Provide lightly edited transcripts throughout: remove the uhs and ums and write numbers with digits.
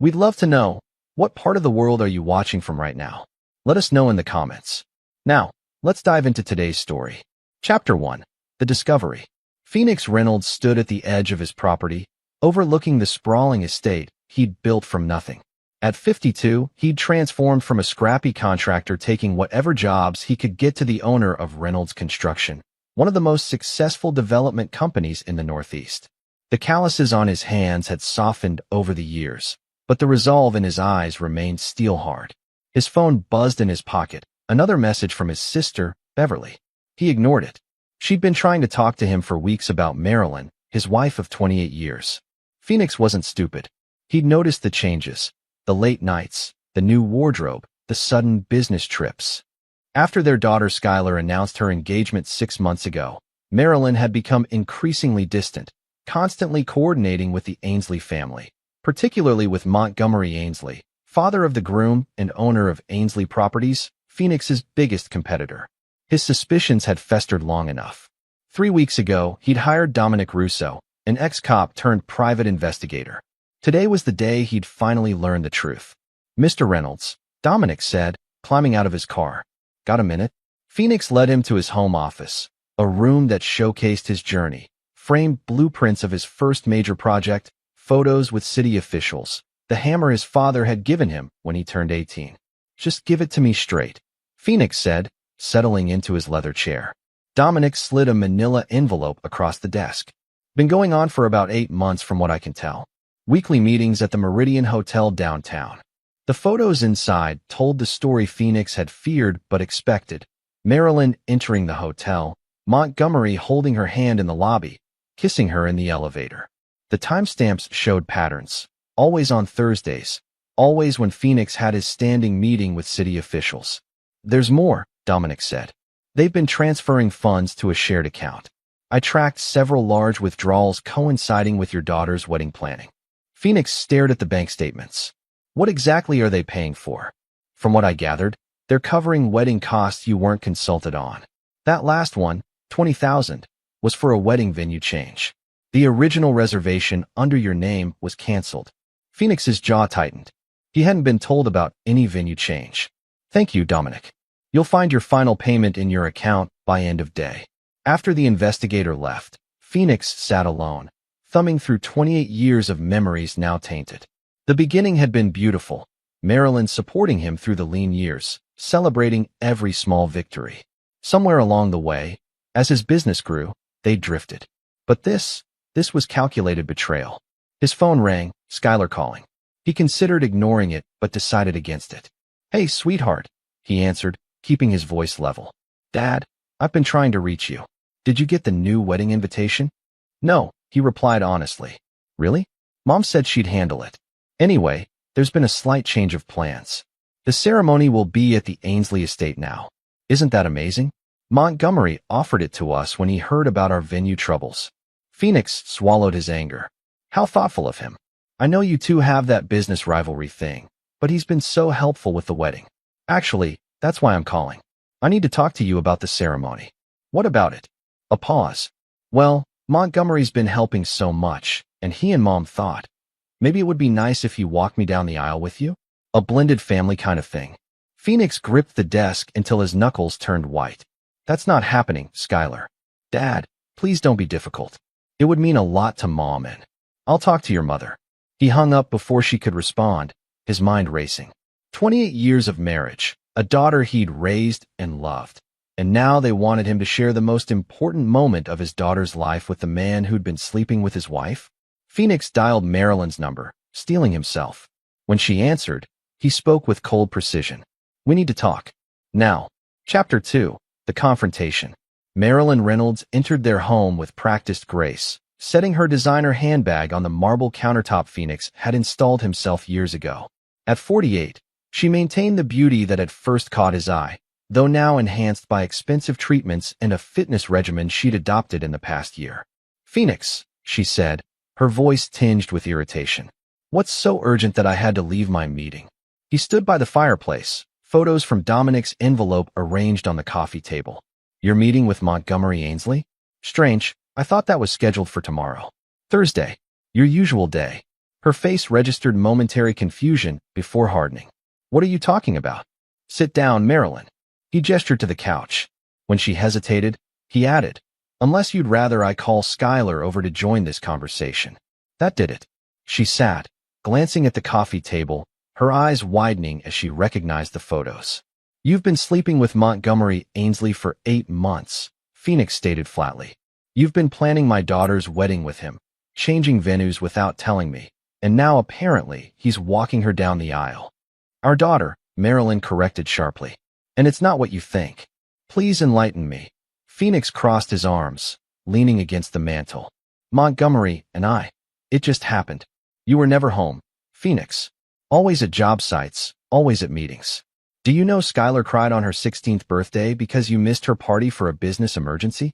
We'd love to know, what part of the world are you watching from right now? Let us know in the comments. Now, let's dive into today's story. Chapter 1. The Discovery. Phoenix Reynolds stood at the edge of his property, overlooking the sprawling estate he'd built from nothing. At 52, he'd transformed from a scrappy contractor taking whatever jobs he could get to the owner of Reynolds Construction, one of the most successful development companies in the Northeast. The calluses on his hands had softened over the years, but the resolve in his eyes remained steel-hard. His phone buzzed in his pocket, another message from his sister, Beverly. He ignored it. She'd been trying to talk to him for weeks about Marilyn, his wife of 28 years. Phoenix wasn't stupid. He'd noticed the changes, the late nights, the new wardrobe, the sudden business trips. After their daughter Skylar announced her engagement 6 months ago, Marilyn had become increasingly distant, constantly coordinating with the Ainsley family, particularly with Montgomery Ainsley, father of the groom and owner of Ainsley Properties, Phoenix's biggest competitor. His suspicions had festered long enough. 3 weeks ago, he'd hired Dominic Russo, an ex-cop turned private investigator. Today was the day he'd finally learned the truth. "Mr. Reynolds," Dominic said, climbing out of his car. "Got a minute?" Phoenix led him to his home office, a room that showcased his journey, framed blueprints of his first major project, photos with city officials, the hammer his father had given him when he turned 18. "Just give it to me straight," Phoenix said, settling into his leather chair. Dominic slid a manila envelope across the desk. "Been going on for about 8 months from what I can tell. Weekly meetings at the Meridian Hotel downtown." The photos inside told the story Phoenix had feared but expected. Marilyn entering the hotel, Montgomery holding her hand in the lobby, kissing her in the elevator. The timestamps showed patterns, always on Thursdays, always when Phoenix had his standing meeting with city officials. "There's more," Dominic said. "They've been transferring funds to a shared account. I tracked several large withdrawals coinciding with your daughter's wedding planning." Phoenix stared at the bank statements. "What exactly are they paying for?" "From what I gathered, they're covering wedding costs you weren't consulted on. That last one, $20,000, was for a wedding venue change. The original reservation under your name was canceled." Phoenix's jaw tightened. He hadn't been told about any venue change. "Thank you, Dominic. You'll find your final payment in your account by end of day." After the investigator left, Phoenix sat alone, thumbing through 28 years of memories now tainted. The beginning had been beautiful, Marilyn supporting him through the lean years, celebrating every small victory. Somewhere along the way, as his business grew, they drifted. But this was calculated betrayal. His phone rang, Skylar calling. He considered ignoring it, but decided against it. "Hey, sweetheart," he answered, keeping his voice level. "Dad, I've been trying to reach you. Did you get the new wedding invitation?" "No," he replied honestly. "Really? Mom said she'd handle it. Anyway, there's been a slight change of plans. The ceremony will be at the Ainsley estate now. Isn't that amazing? Montgomery offered it to us when he heard about our venue troubles." Phoenix swallowed his anger. How thoughtful of him. "I know you two have that business rivalry thing, but he's been so helpful with the wedding. Actually, that's why I'm calling. I need to talk to you about the ceremony." "What about it?" A pause. "Well, Montgomery's been helping so much, and he and Mom thought, maybe it would be nice if he walked me down the aisle with you? A blended family kind of thing." Phoenix gripped the desk until his knuckles turned white. "That's not happening, Skylar." "Dad, please don't be difficult. It would mean a lot to Mom and I'll talk to your mother." He hung up before she could respond, his mind racing. 28 years of marriage, a daughter he'd raised and loved. And now they wanted him to share the most important moment of his daughter's life with the man who'd been sleeping with his wife? Phoenix dialed Marilyn's number, steeling himself. When she answered, he spoke with cold precision. "We need to talk. Now." Chapter 2. The Confrontation. Marilyn Reynolds entered their home with practiced grace, setting her designer handbag on the marble countertop Phoenix had installed himself years ago. At 48, she maintained the beauty that had first caught his eye, though now enhanced by expensive treatments and a fitness regimen she'd adopted in the past year. "Phoenix," she said, her voice tinged with irritation. "What's so urgent that I had to leave my meeting?" He stood by the fireplace, photos from Dominic's envelope arranged on the coffee table. "Your meeting with Montgomery Ainsley? Strange, I thought that was scheduled for tomorrow." "Thursday. Your usual day." Her face registered momentary confusion before hardening. What are you talking about? Sit down, Marilyn. He gestured to the couch. When she hesitated, he added, unless you'd rather I call Skylar over to join this conversation. That did it. She sat, glancing at the coffee table, her eyes widening as she recognized the photos. You've been sleeping with Montgomery Ainsley for 8 months, Phoenix stated flatly. You've been planning my daughter's wedding with him, changing venues without telling me, and now apparently he's walking her down the aisle. Our daughter, Marilyn corrected sharply. And it's not what you think. Please enlighten me. Phoenix crossed his arms, leaning against the mantel. Montgomery and I. It just happened. You were never home, Phoenix. Always at job sites, always at meetings. Do you know Skylar cried on her 16th birthday because you missed her party for a business emergency?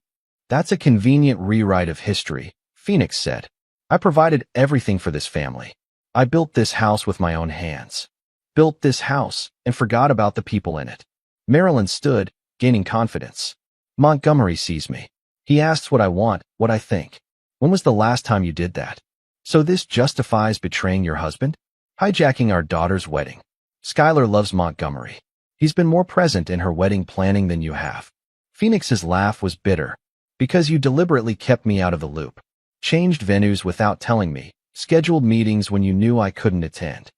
That's a convenient rewrite of history, Phoenix said. I provided everything for this family. I built this house with my own hands. Built this house and forgot about the people in it. Marilyn stood, gaining confidence. Montgomery sees me. He asks what I want, what I think. When was the last time you did that? So this justifies betraying your husband? Hijacking our daughter's wedding. Skylar loves Montgomery. He's been more present in her wedding planning than you have. Phoenix's laugh was bitter. Because you deliberately kept me out of the loop. Changed venues without telling me. Scheduled meetings when you knew I couldn't attend.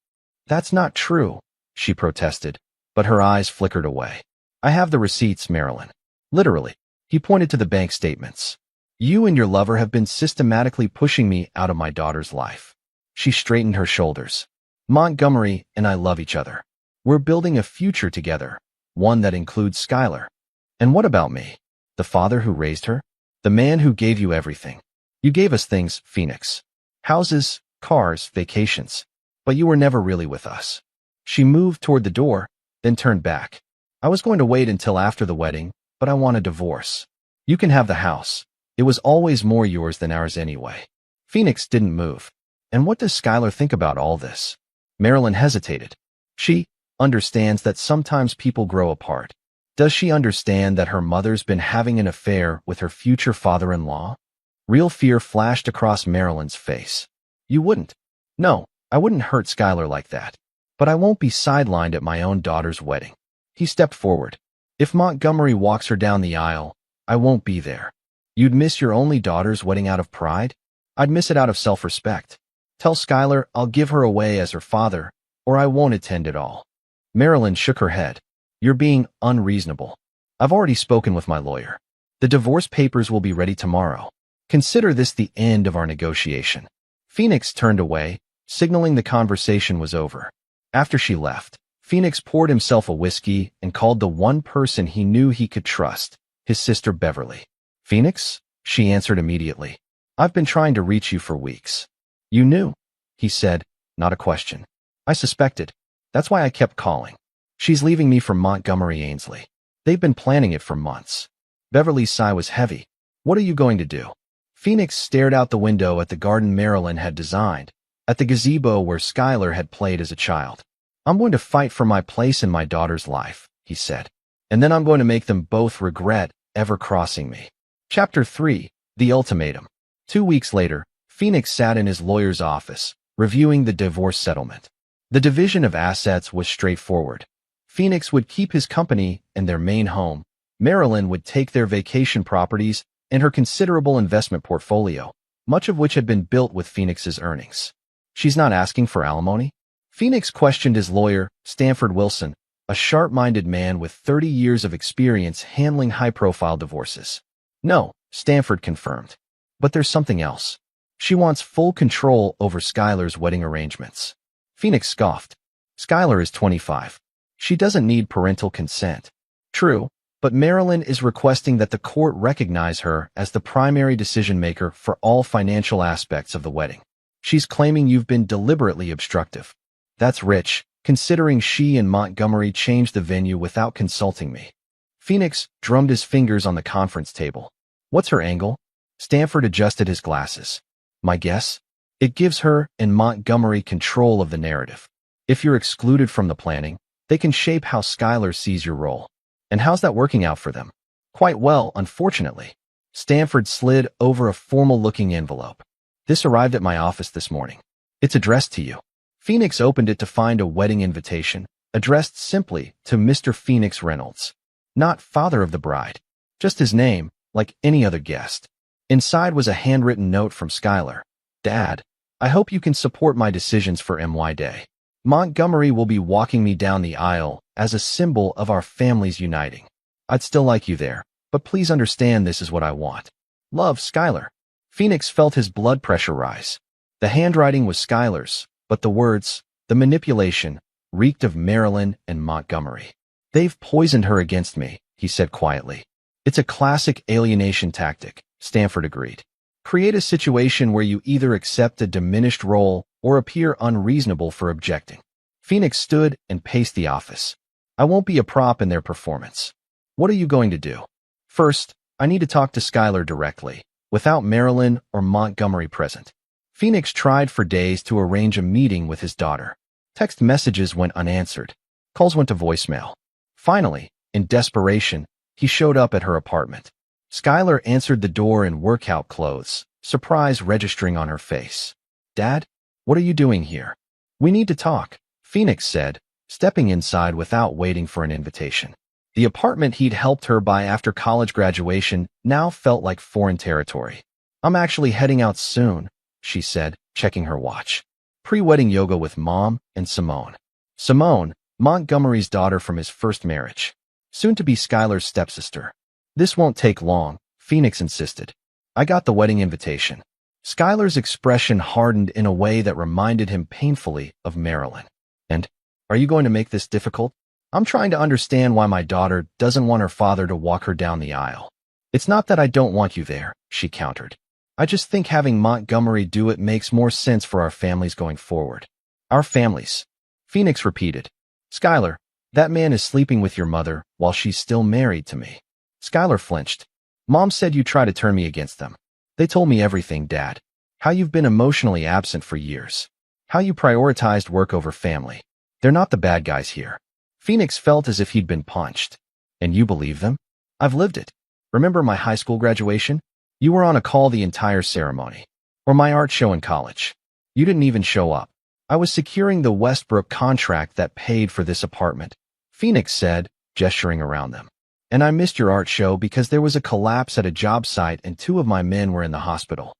That's not true, she protested, but her eyes flickered away. I have the receipts, Marilyn. Literally. He pointed to the bank statements. You and your lover have been systematically pushing me out of my daughter's life. She straightened her shoulders. Montgomery and I love each other. We're building a future together, one that includes Skylar. And what about me? The father who raised her? The man who gave you everything. You gave us things, Phoenix. Houses, cars, vacations. But you were never really with us. She moved toward the door, then turned back. I was going to wait until after the wedding, but I want a divorce. You can have the house. It was always more yours than ours anyway. Phoenix didn't move. And what does Skylar think about all this? Marilyn hesitated. She understands that sometimes people grow apart. Does she understand that her mother's been having an affair with her future father-in-law? Real fear flashed across Marilyn's face. You wouldn't. No, I wouldn't hurt Skylar like that. But I won't be sidelined at my own daughter's wedding. He stepped forward. If Montgomery walks her down the aisle, I won't be there. You'd miss your only daughter's wedding out of pride? I'd miss it out of self-respect. Tell Skylar I'll give her away as her father, or I won't attend at all. Marilyn shook her head. You're being unreasonable. I've already spoken with my lawyer. The divorce papers will be ready tomorrow. Consider this the end of our negotiation. Phoenix turned away, signaling the conversation was over. After she left, Phoenix poured himself a whiskey and called the one person he knew he could trust, his sister Beverly. Phoenix? She answered immediately. I've been trying to reach you for weeks. You knew, he said, not a question. I suspected. That's why I kept calling. She's leaving me for Montgomery Ainsley. They've been planning it for months. Beverly's sigh was heavy. What are you going to do? Phoenix stared out the window at the garden Marilyn had designed, at the gazebo where Skylar had played as a child. I'm going to fight for my place in my daughter's life, he said. And then I'm going to make them both regret ever crossing me. Chapter 3. The Ultimatum. 2 weeks later, Phoenix sat in his lawyer's office, reviewing the divorce settlement. The division of assets was straightforward. Phoenix would keep his company and their main home. Marilyn would take their vacation properties and her considerable investment portfolio, much of which had been built with Phoenix's earnings. She's not asking for alimony? Phoenix questioned his lawyer, Stanford Wilson, a sharp-minded man with 30 years of experience handling high-profile divorces. No, Stanford confirmed. But there's something else. She wants full control over Skylar's wedding arrangements. Phoenix scoffed. Skylar is 25. She doesn't need parental consent. True, but Marilyn is requesting that the court recognize her as the primary decision-maker for all financial aspects of the wedding. She's claiming you've been deliberately obstructive. That's rich, considering she and Montgomery changed the venue without consulting me. Phoenix drummed his fingers on the conference table. What's her angle? Stanford adjusted his glasses. My guess? It gives her and Montgomery control of the narrative. If you're excluded from the planning, they can shape how Skylar sees your role. And how's that working out for them? Quite well, unfortunately. Stanford slid over a formal-looking envelope. This arrived at my office this morning. It's addressed to you. Phoenix opened it to find a wedding invitation, addressed simply to Mr. Phoenix Reynolds. Not father of the bride. Just his name, like any other guest. Inside was a handwritten note from Skylar. Dad, I hope you can support my decisions for MY Day. Montgomery will be walking me down the aisle as a symbol of our families uniting. I'd still like you there, but please understand this is what I want. Love, Skylar. Phoenix felt his blood pressure rise. The handwriting was Skylar's, but the words, the manipulation, reeked of Marilyn and Montgomery. They've poisoned her against me, he said quietly. It's a classic alienation tactic, Stanford agreed. Create a situation where you either accept a diminished role or appear unreasonable for objecting. Phoenix stood and paced the office. I won't be a prop in their performance. What are you going to do? First, I need to talk to Skylar directly, without Marilyn or Montgomery present. Phoenix tried for days to arrange a meeting with his daughter. Text messages went unanswered. Calls went to voicemail. Finally, in desperation, he showed up at her apartment. Skylar answered the door in workout clothes, surprise registering on her face. Dad, what are you doing here? We need to talk, Phoenix said, stepping inside without waiting for an invitation. The apartment he'd helped her buy after college graduation now felt like foreign territory. I'm actually heading out soon, she said, checking her watch. Pre-wedding yoga with Mom and Simone. Simone, Montgomery's daughter from his first marriage. Soon to be Skylar's stepsister. This won't take long, Phoenix insisted. I got the wedding invitation. Skylar's expression hardened in a way that reminded him painfully of Marilyn. And, are you going to make this difficult? I'm trying to understand why my daughter doesn't want her father to walk her down the aisle. It's not that I don't want you there, she countered. I just think having Montgomery do it makes more sense for our families going forward. Our families. Phoenix repeated. Skylar, that man is sleeping with your mother while she's still married to me. Skylar flinched. Mom said you try to turn me against them. They told me everything, Dad. How you've been emotionally absent for years. How you prioritized work over family. They're not the bad guys here. Phoenix felt as if he'd been punched. And you believe them? I've lived it. Remember my high school graduation? You were on a call the entire ceremony. Or my art show in college. You didn't even show up. I was securing the Westbrook contract that paid for this apartment, Phoenix said, gesturing around them. And I missed your art show because there was a collapse at a job site and 2 of my men were in the hospital.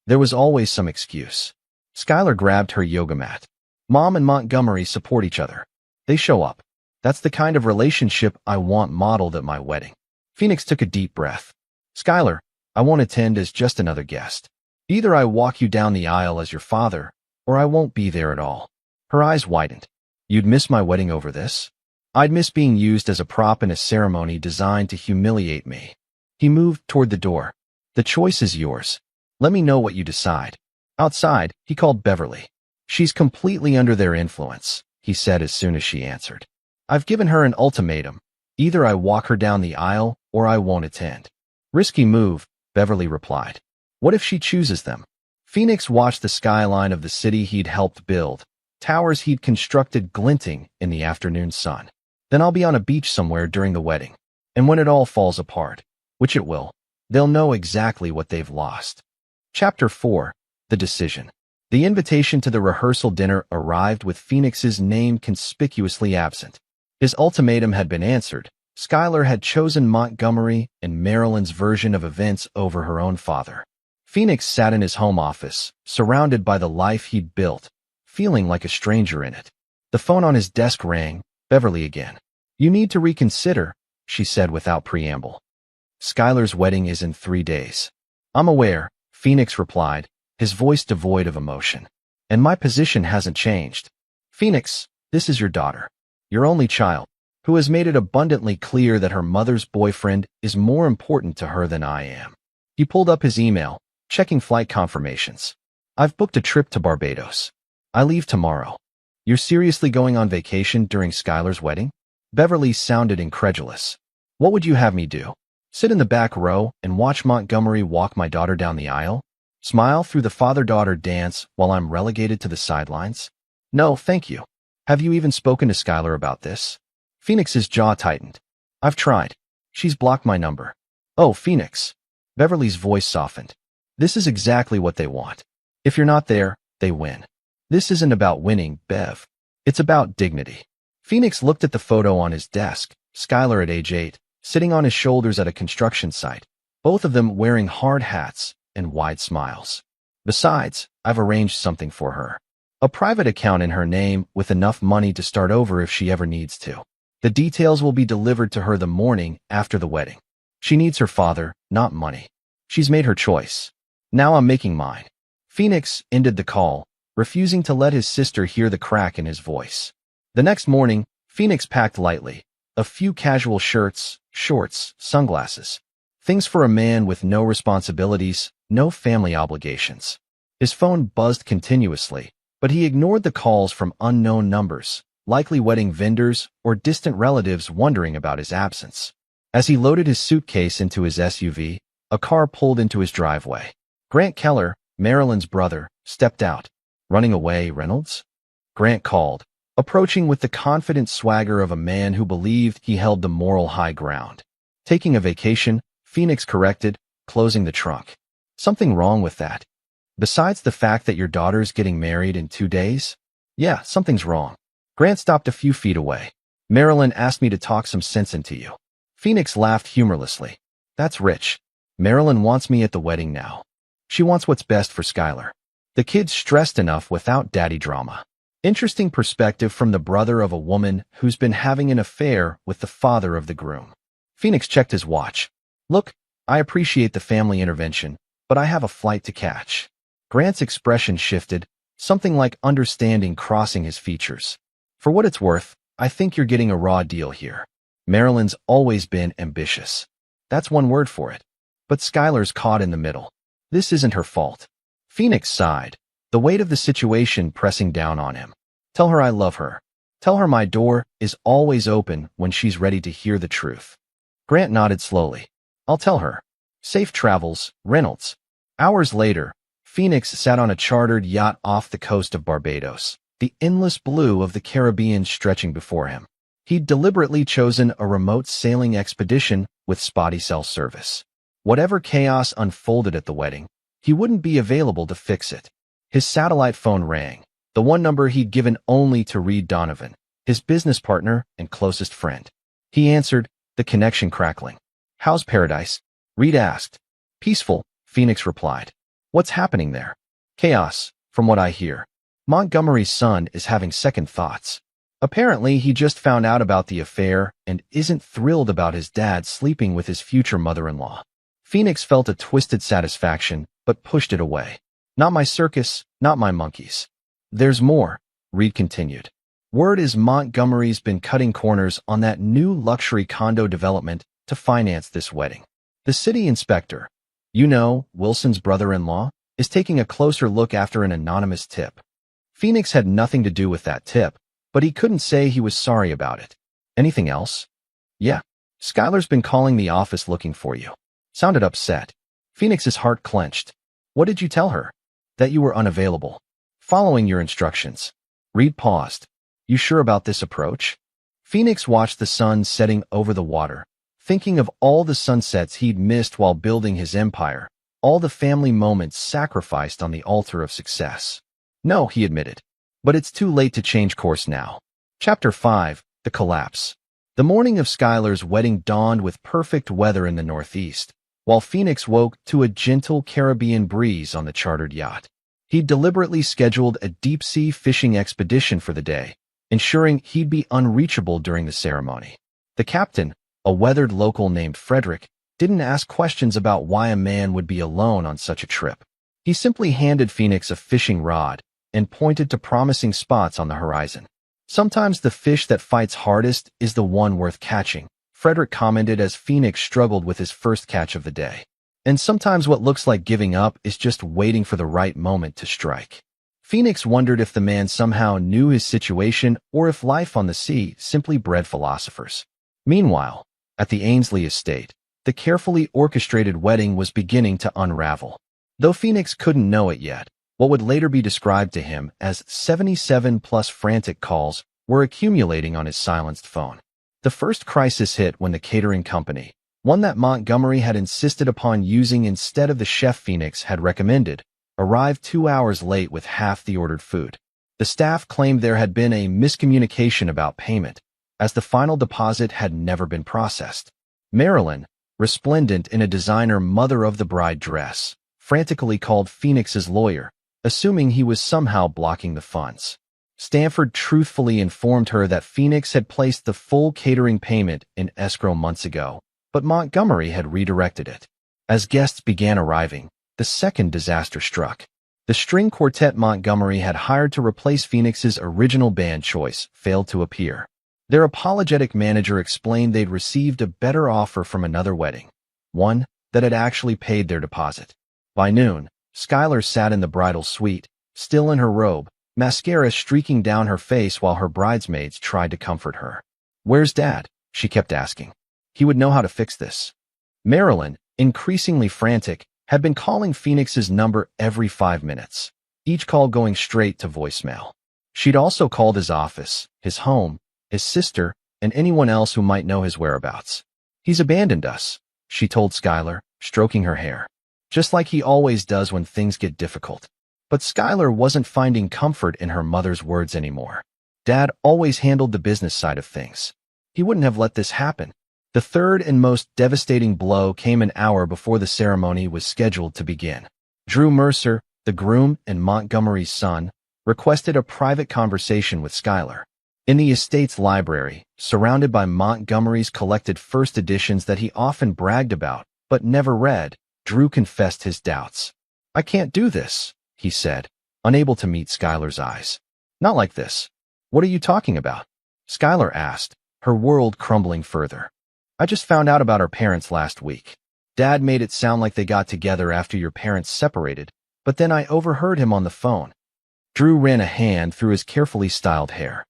There was always some excuse. Skylar grabbed her yoga mat. Mom and Montgomery support each other. They show up. That's the kind of relationship I want modeled at my wedding. Phoenix took a deep breath. Skylar, I won't attend as just another guest. Either I walk you down the aisle as your father, or I won't be there at all. Her eyes widened. You'd miss my wedding over this? I'd miss being used as a prop in a ceremony designed to humiliate me. He moved toward the door. The choice is yours. Let me know what you decide. Outside, he called Beverly. She's completely under their influence, he said as soon as she answered. I've given her an ultimatum. Either I walk her down the aisle, or I won't attend. Risky move, Beverly replied. What if she chooses them? Phoenix watched the skyline of the city he'd helped build, towers he'd constructed glinting in the afternoon sun. Then I'll be on a beach somewhere during the wedding. And when it all falls apart, which it will, they'll know exactly what they've lost. Chapter 4. The Decision. The invitation to the rehearsal dinner arrived with Phoenix's name conspicuously absent. His ultimatum had been answered. Skylar had chosen Montgomery and Marilyn's version of events over her own father. Phoenix sat in his home office, surrounded by the life he'd built, feeling like a stranger in it. The phone on his desk rang. Beverly again. You need to reconsider, she said without preamble. Skylar's wedding is in 3 days. I'm aware, Phoenix replied, his voice devoid of emotion. And my position hasn't changed. Phoenix, this is your daughter. Your only child, who has made it abundantly clear that her mother's boyfriend is more important to her than I am. He pulled up his email, checking flight confirmations. I've booked a trip to Barbados. I leave tomorrow. You're seriously going on vacation during Skylar's wedding? Beverly sounded incredulous. What would you have me do? Sit in the back row and watch Montgomery walk my daughter down the aisle? Smile through the father-daughter dance while I'm relegated to the sidelines? No, thank you. Have you even spoken to Skylar about this? Phoenix's jaw tightened. I've tried. She's blocked my number. Oh, Phoenix. Beverly's voice softened. This is exactly what they want. If you're not there, they win. This isn't about winning, Bev. It's about dignity. Phoenix looked at the photo on his desk, Skylar at age 8, sitting on his shoulders at a construction site, both of them wearing hard hats and wide smiles. Besides, I've arranged something for her. A private account in her name with enough money to start over if she ever needs to. The details will be delivered to her the morning after the wedding. She needs her father, not money. She's made her choice. Now I'm making mine. Phoenix ended the call, refusing to let his sister hear the crack in his voice. The next morning, Phoenix packed lightly. A few casual shirts, shorts, sunglasses. Things for a man with no responsibilities, no family obligations. His phone buzzed continuously, but he ignored the calls from unknown numbers, likely wedding vendors or distant relatives wondering about his absence. As he loaded his suitcase into his SUV, a car pulled into his driveway. Grant Keller, Marilyn's brother, stepped out. Running away, Reynolds? Grant called, approaching with the confident swagger of a man who believed he held the moral high ground. Taking a vacation, Phoenix corrected, closing the trunk. Something wrong with that? Besides the fact that your daughter's getting married in 2 days? Yeah, something's wrong. Grant stopped a few feet away. Marilyn asked me to talk some sense into you. Phoenix laughed humorlessly. That's rich. Marilyn wants me at the wedding now. She wants what's best for Skylar. The kid's stressed enough without daddy drama. Interesting perspective from the brother of a woman who's been having an affair with the father of the groom. Phoenix checked his watch. Look, I appreciate the family intervention, but I have a flight to catch. Grant's expression shifted, something like understanding crossing his features. For what it's worth, I think you're getting a raw deal here. Marilyn's always been ambitious. That's one word for it. But Skylar's caught in the middle. This isn't her fault. Phoenix sighed, the weight of the situation pressing down on him. Tell her I love her. Tell her my door is always open when she's ready to hear the truth. Grant nodded slowly. I'll tell her. Safe travels, Reynolds. Hours later, Phoenix sat on a chartered yacht off the coast of Barbados, the endless blue of the Caribbean stretching before him. He'd deliberately chosen a remote sailing expedition with spotty cell service. Whatever chaos unfolded at the wedding, he wouldn't be available to fix it. His satellite phone rang, the one number he'd given only to Reed Donovan, his business partner and closest friend. He answered, the connection crackling. How's paradise? Reed asked. Peaceful, Phoenix replied. What's happening there? Chaos, from what I hear. Montgomery's son is having second thoughts. Apparently, he just found out about the affair and isn't thrilled about his dad sleeping with his future mother-in-law. Phoenix felt a twisted satisfaction, but pushed it away. Not my circus, not my monkeys. There's more, Reed continued. Word is Montgomery's been cutting corners on that new luxury condo development to finance this wedding. The city inspector, Wilson's brother-in-law, is taking a closer look after an anonymous tip. Phoenix had nothing to do with that tip, but he couldn't say he was sorry about it. Anything else? Yeah. Skylar's been calling the office looking for you. Sounded upset. Phoenix's heart clenched. What did you tell her? That you were unavailable. Following your instructions. Reed paused. You sure about this approach? Phoenix watched the sun setting over the water, thinking of all the sunsets he'd missed while building his empire, all the family moments sacrificed on the altar of success. No, he admitted. But it's too late to change course now. Chapter 5, The Collapse. The morning of Skylar's wedding dawned with perfect weather in the northeast, while Phoenix woke to a gentle Caribbean breeze on the chartered yacht. He'd deliberately scheduled a deep-sea fishing expedition for the day, ensuring he'd be unreachable during the ceremony. The captain, a weathered local named Frederick, didn't ask questions about why a man would be alone on such a trip. He simply handed Phoenix a fishing rod and pointed to promising spots on the horizon. Sometimes the fish that fights hardest is the one worth catching, Frederick commented as Phoenix struggled with his first catch of the day. And sometimes what looks like giving up is just waiting for the right moment to strike. Phoenix wondered if the man somehow knew his situation or if life on the sea simply bred philosophers. Meanwhile, at the Ainsley estate, the carefully orchestrated wedding was beginning to unravel. Though Phoenix couldn't know it yet, what would later be described to him as 77+ frantic calls were accumulating on his silenced phone. The first crisis hit when the catering company, one that Montgomery had insisted upon using instead of the chef Phoenix had recommended, arrived 2 hours late with half the ordered food. The staff claimed there had been a miscommunication about payment, as the final deposit had never been processed. Marilyn, resplendent in a designer mother-of-the-bride dress, frantically called Phoenix's lawyer, assuming he was somehow blocking the funds. Stanford truthfully informed her that Phoenix had placed the full catering payment in escrow months ago, but Montgomery had redirected it. As guests began arriving, the second disaster struck. The string quartet Montgomery had hired to replace Phoenix's original band choice failed to appear. Their apologetic manager explained they'd received a better offer from another wedding, one that had actually paid their deposit. By noon, Skylar sat in the bridal suite, still in her robe, mascara streaking down her face while her bridesmaids tried to comfort her. "Where's Dad?" she kept asking. "He would know how to fix this." Marilyn, increasingly frantic, had been calling Phoenix's number every 5 minutes, each call going straight to voicemail. She'd also called his office, his home, his sister, and anyone else who might know his whereabouts. "He's abandoned us," she told Skylar, stroking her hair. "Just like he always does when things get difficult." But Skylar wasn't finding comfort in her mother's words anymore. Dad always handled the business side of things. He wouldn't have let this happen. The third and most devastating blow came an hour before the ceremony was scheduled to begin. Drew Mercer, the groom and Montgomery's son, requested a private conversation with Skylar. In the estate's library, surrounded by Montgomery's collected first editions that he often bragged about but never read, Drew confessed his doubts. "I can't do this," he said, unable to meet Skylar's eyes. "Not like this." "What are you talking about?" Skylar asked, her world crumbling further. "I just found out about our parents last week. Dad made it sound like they got together after your parents separated, but then I overheard him on the phone." Drew ran a hand through his carefully styled hair.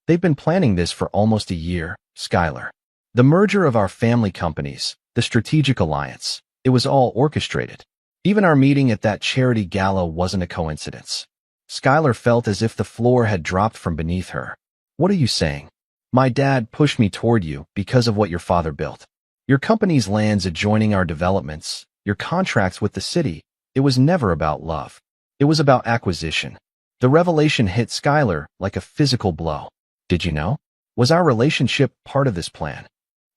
"They've been planning this for almost a year, Skylar. The merger of our family companies, the strategic alliance, it was all orchestrated. Even our meeting at that charity gala wasn't a coincidence." Skylar felt as if the floor had dropped from beneath her. "What are you saying?" "My dad pushed me toward you because of what your father built. Your company's lands adjoining our developments, your contracts with the city. It was never about love. It was about acquisition." The revelation hit Skylar like a physical blow. "Did you know? Was our relationship part of this plan?"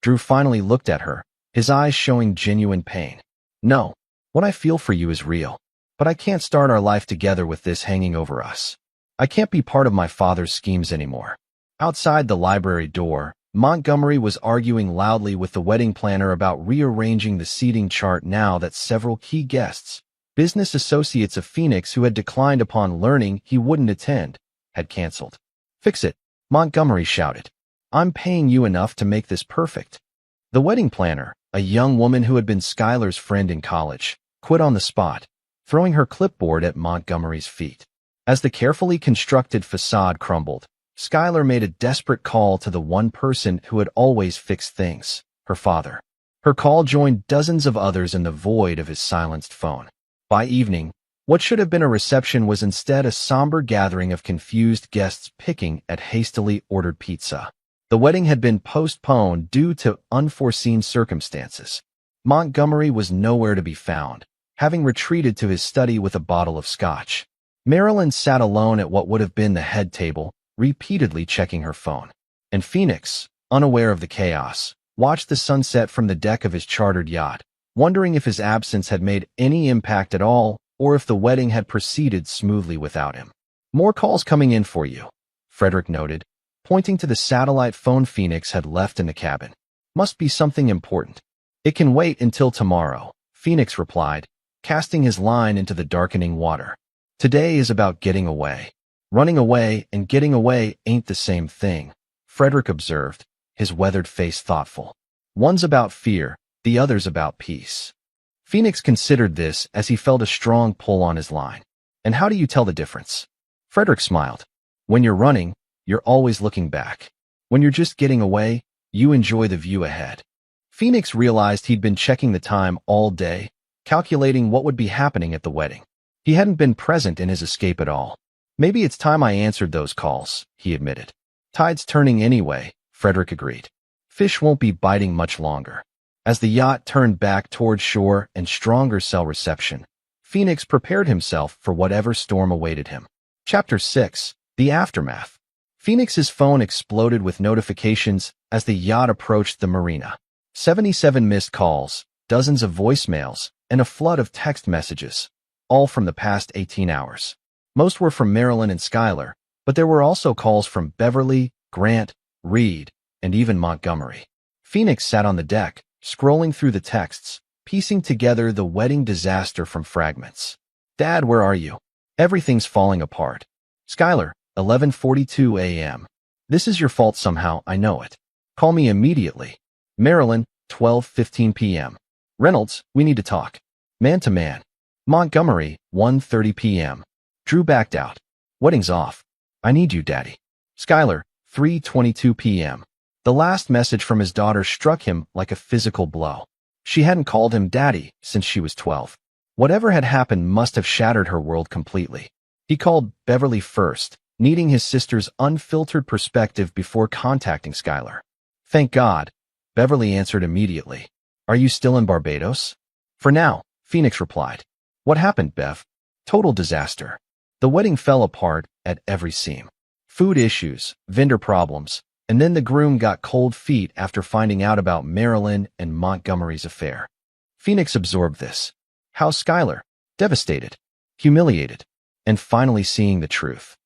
Drew finally looked at her, his eyes showing genuine pain. "No. What I feel for you is real. But I can't start our life together with this hanging over us. I can't be part of my father's schemes anymore." Outside the library door, Montgomery was arguing loudly with the wedding planner about rearranging the seating chart now that several key guests, business associates of Phoenix who had declined upon learning he wouldn't attend, had canceled. "Fix it," Montgomery shouted. "I'm paying you enough to make this perfect." The wedding planner, a young woman who had been Skylar's friend in college, quit on the spot, throwing her clipboard at Montgomery's feet. As the carefully constructed facade crumbled, Skylar made a desperate call to the one person who had always fixed things, her father. Her call joined dozens of others in the void of his silenced phone. By evening, what should have been a reception was instead a somber gathering of confused guests picking at hastily ordered pizza. The wedding had been postponed due to unforeseen circumstances. Montgomery was nowhere to be found, having retreated to his study with a bottle of scotch. Marilyn sat alone at what would have been the head table, repeatedly checking her phone. And Phoenix, unaware of the chaos, watched the sunset from the deck of his chartered yacht, wondering if his absence had made any impact at all or if the wedding had proceeded smoothly without him. "More calls coming in for you," Frederick noted, pointing to the satellite phone Phoenix had left in the cabin. "Must be something important." "It can wait until tomorrow," Phoenix replied, casting his line into the darkening water. "Today is about getting away." "Running away and getting away ain't the same thing," Frederick observed, his weathered face thoughtful. "One's about fear, the other's about peace." Phoenix considered this as he felt a strong pull on his line. "And how do you tell the difference?" Frederick smiled. "When you're running, you're always looking back. When you're just getting away, you enjoy the view ahead." Phoenix realized he'd been checking the time all day, calculating what would be happening at the wedding. He hadn't been present in his escape at all. "Maybe it's time I answered those calls," he admitted. "Tide's turning anyway," Frederick agreed. "Fish won't be biting much longer." As the yacht turned back toward shore and stronger cell reception, Phoenix prepared himself for whatever storm awaited him. Chapter 6. The aftermath. Phoenix's phone exploded with notifications as the yacht approached the marina. 77 missed calls, dozens of voicemails, and a flood of text messages, all from the past 18 hours. Most were from Marilyn and Skylar, but there were also calls from Beverly, Grant, Reed, and even Montgomery. Phoenix sat on the deck, scrolling through the texts, piecing together the wedding disaster from fragments. Dad, where are you? Everything's falling apart. Skylar, 11:42 a.m. This is your fault somehow, I know it. Call me immediately. Marilyn, 12:15 p.m. Reynolds, we need to talk. Man to man. Montgomery, 1:30 p.m. Drew backed out. Wedding's off. I need you, Daddy. Skylar, 3:22 p.m. The last message from his daughter struck him like a physical blow. She hadn't called him Daddy since she was 12. Whatever had happened must have shattered her world completely. He called Beverly first, needing his sister's unfiltered perspective before contacting Skylar. Thank God, Beverly answered immediately. Are you still in Barbados? For now, Phoenix replied. What happened, Bev? Total disaster. The wedding fell apart at every seam. Food issues, vendor problems, and then the groom got cold feet after finding out about Marilyn and Montgomery's affair. Phoenix absorbed this. How's Skylar? Devastated, humiliated, and finally seeing the truth.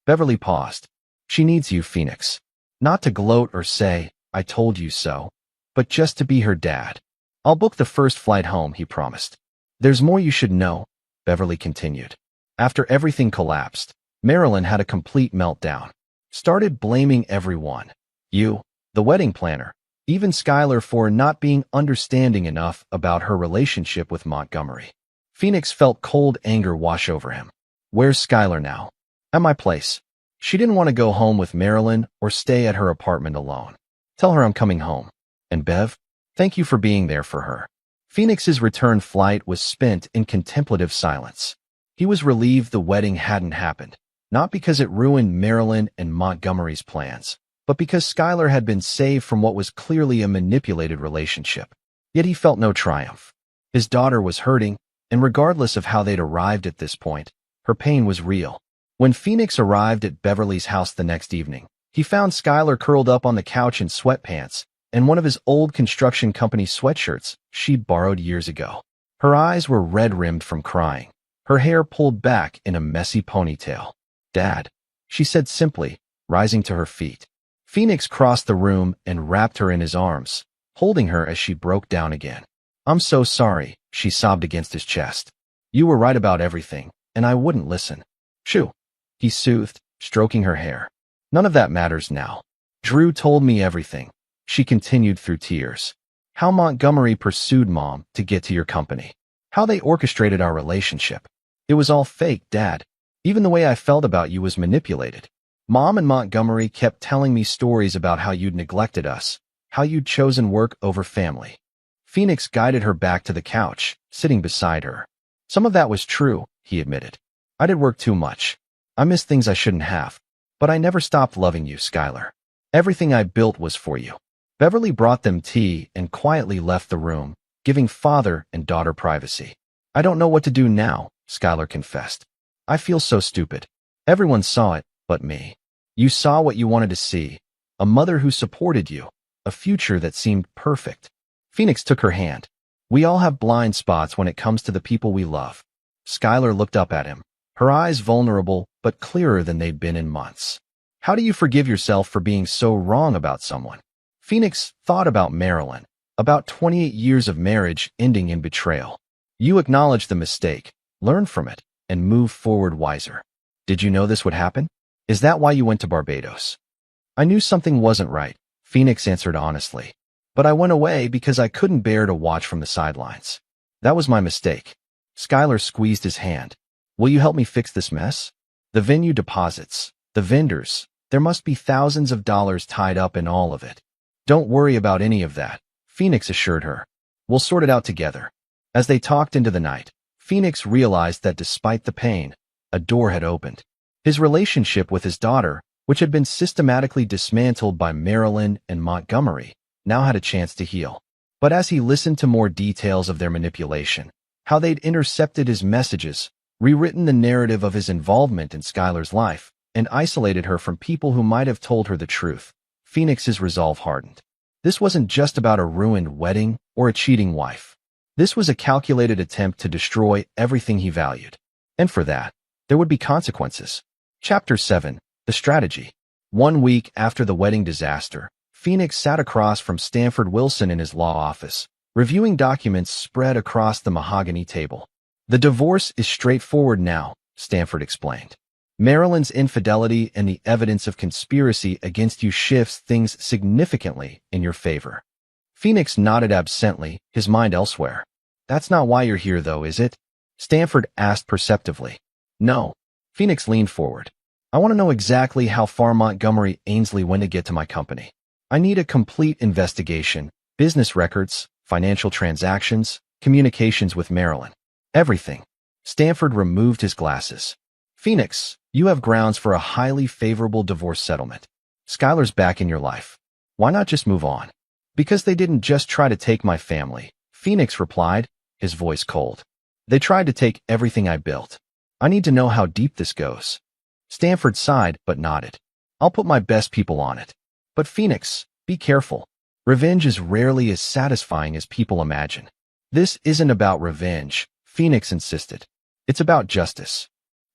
Beverly paused. She needs you, Phoenix. Not to gloat or say, I told you so, but just to be her dad. I'll book the first flight home, he promised. There's more you should know, Beverly continued. After everything collapsed, Marilyn had a complete meltdown. Started blaming everyone. You, the wedding planner, even Skylar for not being understanding enough about her relationship with Montgomery. Phoenix felt cold anger wash over him. Where's Skylar now? At my place. She didn't want to go home with Marilyn or stay at her apartment alone. Tell her I'm coming home. And Bev, thank you for being there for her. Phoenix's return flight was spent in contemplative silence. He was relieved the wedding hadn't happened, not because it ruined Marilyn and Montgomery's plans, but because Skylar had been saved from what was clearly a manipulated relationship. Yet he felt no triumph. His daughter was hurting, and regardless of how they'd arrived at this point, her pain was real. When Phoenix arrived at Beverly's house the next evening, he found Skylar curled up on the couch in sweatpants and one of his old construction company sweatshirts she'd borrowed years ago. Her eyes were red-rimmed from crying, her hair pulled back in a messy ponytail. Dad, she said simply, rising to her feet. Phoenix crossed the room and wrapped her in his arms, holding her as she broke down again. I'm so sorry, she sobbed against his chest. You were right about everything, and I wouldn't listen. Shoo, he soothed, stroking her hair. None of that matters now. Drew told me everything, she continued through tears. How Montgomery pursued Mom to get to your company. How they orchestrated our relationship. It was all fake, Dad. Even the way I felt about you was manipulated. Mom and Montgomery kept telling me stories about how you'd neglected us, how you'd chosen work over family. Phoenix guided her back to the couch, sitting beside her. Some of that was true, he admitted. I did work too much. I missed things I shouldn't have. But I never stopped loving you, Skylar. Everything I built was for you. Beverly brought them tea and quietly left the room, giving father and daughter privacy. I don't know what to do now, Skylar confessed. I feel so stupid. Everyone saw it, but me. You saw what you wanted to see. A mother who supported you. A future that seemed perfect. Phoenix took her hand. We all have blind spots when it comes to the people we love. Skylar looked up at him, her eyes vulnerable but clearer than they'd been in months. How do you forgive yourself for being so wrong about someone? Phoenix thought about Marilyn, about 28 years of marriage ending in betrayal. You acknowledge the mistake, learn from it, and move forward wiser. Did you know this would happen? Is that why you went to Barbados? I knew something wasn't right, Phoenix answered honestly. But I went away because I couldn't bear to watch from the sidelines. That was my mistake. Skylar squeezed his hand. Will you help me fix this mess? The venue deposits, the vendors, there must be thousands of dollars tied up in all of it. Don't worry about any of that, Phoenix assured her. We'll sort it out together. As they talked into the night, Phoenix realized that despite the pain, a door had opened. His relationship with his daughter, which had been systematically dismantled by Marilyn and Montgomery, now had a chance to heal. But as he listened to more details of their manipulation, how they'd intercepted his messages, rewritten the narrative of his involvement in Skylar's life, and isolated her from people who might have told her the truth. Phoenix's resolve hardened. This wasn't just about a ruined wedding or a cheating wife. This was a calculated attempt to destroy everything he valued. And for that, there would be consequences. Chapter 7. The Strategy. 1 week after the wedding disaster, Phoenix sat across from Stanford Wilson in his law office, reviewing documents spread across the mahogany table. The divorce is straightforward now, Stanford explained. Marilyn's infidelity and the evidence of conspiracy against you shifts things significantly in your favor. Phoenix nodded absently, his mind elsewhere. That's not why you're here, though, is it? Stanford asked perceptively. No. Phoenix leaned forward. I want to know exactly how far Montgomery Ainsley went to get to my company. I need a complete investigation, business records, financial transactions, communications with Marilyn. Everything. Stanford removed his glasses. Phoenix, you have grounds for a highly favorable divorce settlement. Skylar's back in your life. Why not just move on? Because they didn't just try to take my family, Phoenix replied, his voice cold. They tried to take everything I built. I need to know how deep this goes. Stanford sighed but nodded. I'll put my best people on it. But Phoenix, be careful. Revenge is rarely as satisfying as people imagine. This isn't about revenge, Phoenix insisted. It's about justice.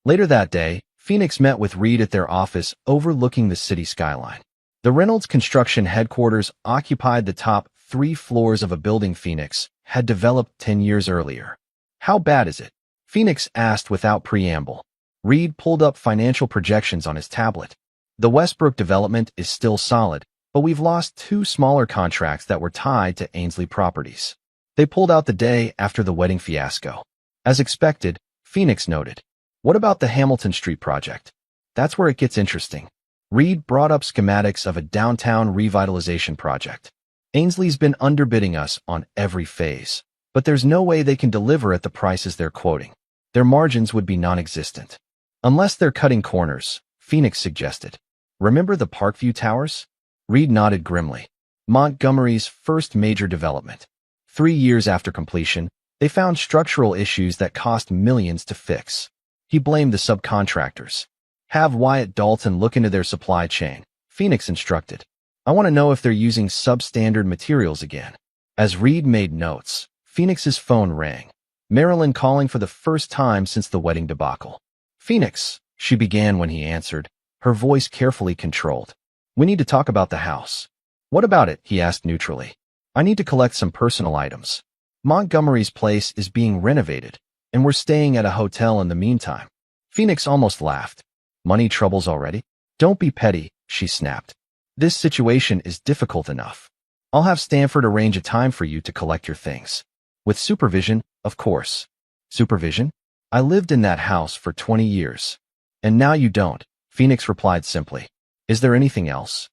Later that day, Phoenix met with Reed at their office overlooking the city skyline. The Reynolds construction headquarters occupied the top 3 floors of a building Phoenix had developed 10 years earlier. How bad is it? Phoenix asked without preamble. Reed pulled up financial projections on his tablet. The Westbrook development is still solid, but we've lost 2 smaller contracts that were tied to Ainsley Properties. They pulled out the day after the wedding fiasco. As expected, Phoenix noted. What about the Hamilton Street project? That's where it gets interesting. Reed brought up schematics of a downtown revitalization project. Ainsley's been underbidding us on every phase, but there's no way they can deliver at the prices they're quoting. Their margins would be non-existent. Unless they're cutting corners, Phoenix suggested. Remember the Parkview Towers? Reed nodded grimly. Montgomery's first major development. 3 years after completion, they found structural issues that cost millions to fix. He blamed the subcontractors. Have Wyatt Dalton look into their supply chain, Phoenix instructed. I want to know if they're using substandard materials again. As Reed made notes, Phoenix's phone rang. Marilyn calling for the first time since the wedding debacle. Phoenix, she began when he answered, her voice carefully controlled. We need to talk about the house. What about it? He asked neutrally. I need to collect some personal items. Montgomery's place is being renovated, and we're staying at a hotel in the meantime. Phoenix almost laughed. Money troubles already? Don't be petty, she snapped. This situation is difficult enough. I'll have Stanford arrange a time for you to collect your things. With supervision, of course. Supervision? I lived in that house for 20 years. And now you don't, Phoenix replied simply. Is there anything else?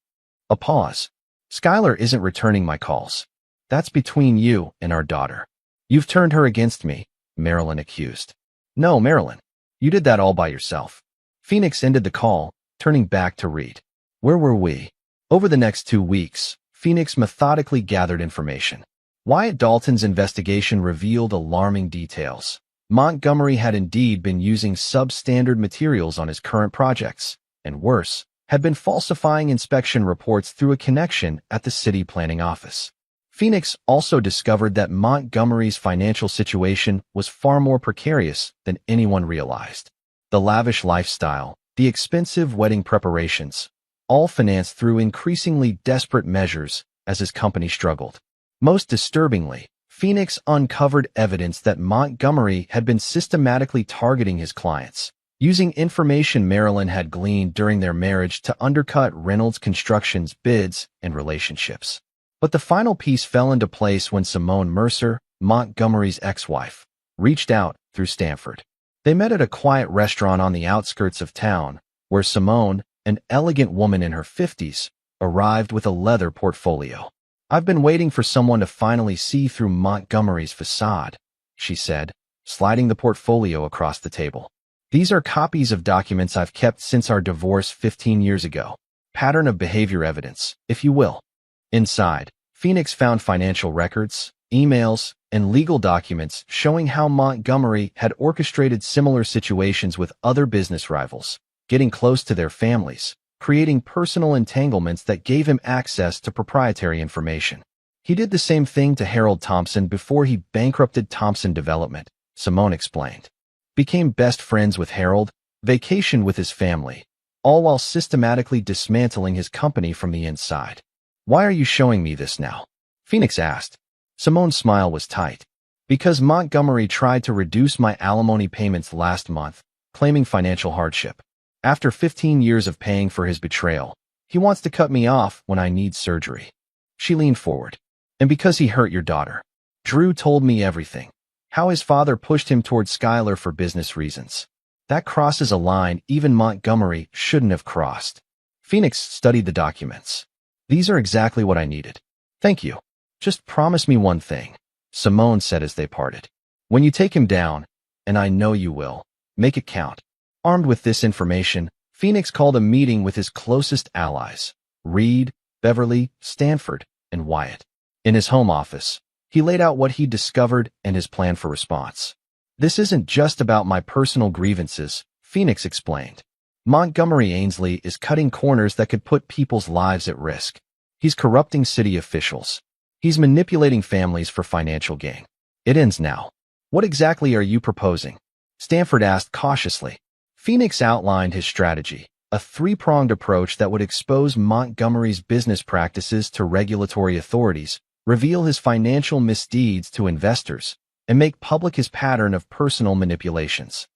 A pause. Skylar isn't returning my calls. That's between you and our daughter. You've turned her against me, Marilyn accused. No, Marilyn. You did that all by yourself. Phoenix ended the call, turning back to Reed. Where were we? Over the next 2 weeks, Phoenix methodically gathered information. Wyatt Dalton's investigation revealed alarming details. Montgomery had indeed been using substandard materials on his current projects, and worse, had been falsifying inspection reports through a connection at the city planning office. Phoenix also discovered that Montgomery's financial situation was far more precarious than anyone realized. The lavish lifestyle, the expensive wedding preparations, all financed through increasingly desperate measures as his company struggled. Most disturbingly, Phoenix uncovered evidence that Montgomery had been systematically targeting his clients, using information Marilyn had gleaned during their marriage to undercut Reynolds Construction's bids and relationships. But the final piece fell into place when Simone Mercer, Montgomery's ex-wife, reached out through Stanford. They met at a quiet restaurant on the outskirts of town, where Simone, an elegant woman in her 50s, arrived with a leather portfolio. I've been waiting for someone to finally see through Montgomery's facade, she said, sliding the portfolio across the table. These are copies of documents I've kept since our divorce 15 years ago. Pattern of behavior evidence, if you will. Inside, Phoenix found financial records, emails, and legal documents showing how Montgomery had orchestrated similar situations with other business rivals, getting close to their families, creating personal entanglements that gave him access to proprietary information. He did the same thing to Harold Thompson before he bankrupted Thompson Development, Simone explained. Became best friends with Harold, vacationed with his family, all while systematically dismantling his company from the inside. Why are you showing me this now? Phoenix asked. Simone's smile was tight. Because Montgomery tried to reduce my alimony payments last month, claiming financial hardship. After 15 years of paying for his betrayal, he wants to cut me off when I need surgery. She leaned forward. And because he hurt your daughter. Drew told me everything. How his father pushed him towards Skylar for business reasons. That crosses a line even Montgomery shouldn't have crossed. Phoenix studied the documents. These are exactly what I needed. Thank you. Just promise me one thing, Simone said as they parted. When you take him down, and I know you will, make it count. Armed with this information, Phoenix called a meeting with his closest allies, Reed, Beverly, Stanford, and Wyatt. In his home office, he laid out what he'd discovered and his plan for response. This isn't just about my personal grievances, Phoenix explained. Montgomery Ainsley is cutting corners that could put people's lives at risk. He's corrupting city officials. He's manipulating families for financial gain. It ends now. What exactly are you proposing? Stanford asked cautiously. Phoenix outlined his strategy, a three-pronged approach that would expose Montgomery's business practices to regulatory authorities, reveal his financial misdeeds to investors, and make public his pattern of personal manipulations.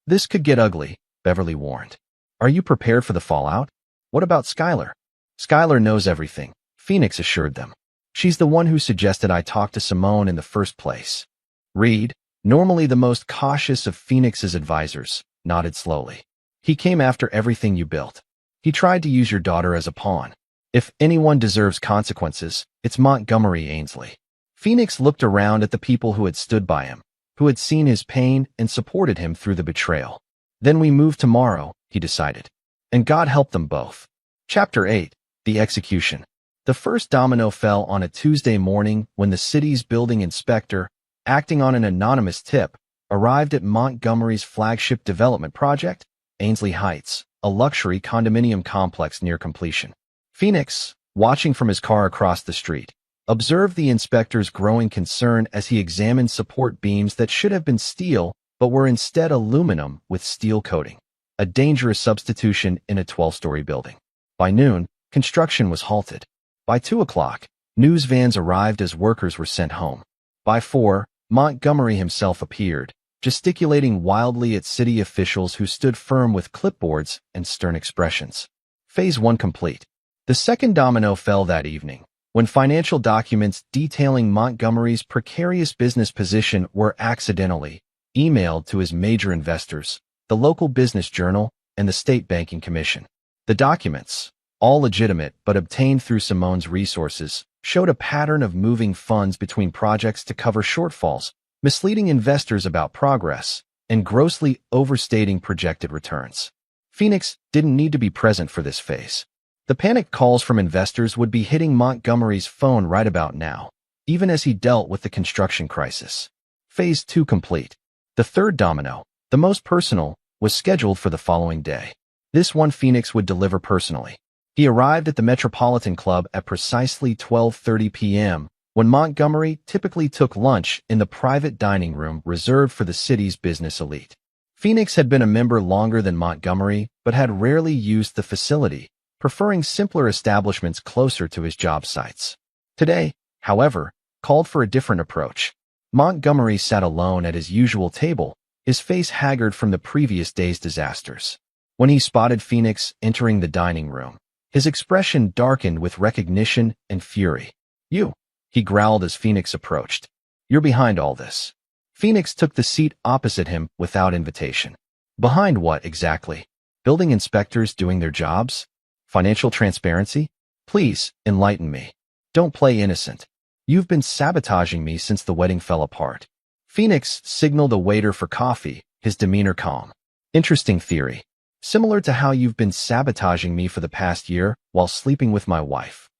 This could get ugly, Beverly warned. Are you prepared for the fallout? What about Skylar? Skylar knows everything, Phoenix assured them. She's the one who suggested I talk to Simone in the first place. Reed, normally the most cautious of Phoenix's advisors, nodded slowly. He came after everything you built. He tried to use your daughter as a pawn. If anyone deserves consequences, it's Montgomery Ainsley. Phoenix looked around at the people who had stood by him, who had seen his pain and supported him through the betrayal. Then we move tomorrow, he decided. And God help them both. Chapter 8. The Execution. The first domino fell on a Tuesday morning when the city's building inspector, acting on an anonymous tip, arrived at Montgomery's flagship development project, Ainsley Heights, a luxury condominium complex near completion. Phoenix, watching from his car across the street, observed the inspector's growing concern as he examined support beams that should have been steel but were instead aluminum with steel coating, a dangerous substitution in a 12-story building. By noon, construction was halted. By 2 o'clock, news vans arrived as workers were sent home. By 4, Montgomery himself appeared, gesticulating wildly at city officials who stood firm with clipboards and stern expressions. Phase 1 complete. The second domino fell that evening, when financial documents detailing Montgomery's precarious business position were accidentally emailed to his major investors, the local business journal, and the state banking commission. The documents, all legitimate but obtained through Simone's resources, showed a pattern of moving funds between projects to cover shortfalls, misleading investors about progress, and grossly overstating projected returns. Phoenix didn't need to be present for this phase. The panicked calls from investors would be hitting Montgomery's phone right about now, even as he dealt with the construction crisis. Phase 2 complete. The third domino, the most personal, was scheduled for the following day. This one Phoenix would deliver personally. He arrived at the Metropolitan Club at precisely 12:30 p.m., when Montgomery typically took lunch in the private dining room reserved for the city's business elite. Phoenix had been a member longer than Montgomery, but had rarely used the facility, preferring simpler establishments closer to his job sites. Today, however, called for a different approach. Montgomery sat alone at his usual table, his face haggard from the previous day's disasters. When he spotted Phoenix entering the dining room, his expression darkened with recognition and fury. "You," he growled as Phoenix approached. "You're behind all this." Phoenix took the seat opposite him without invitation. Behind what exactly? Building inspectors doing their jobs? Financial transparency? Please, enlighten me. Don't play innocent. You've been sabotaging me since the wedding fell apart. Phoenix signaled a waiter for coffee, his demeanor calm. Interesting theory. Similar to how you've been sabotaging me for the past year while sleeping with my wife.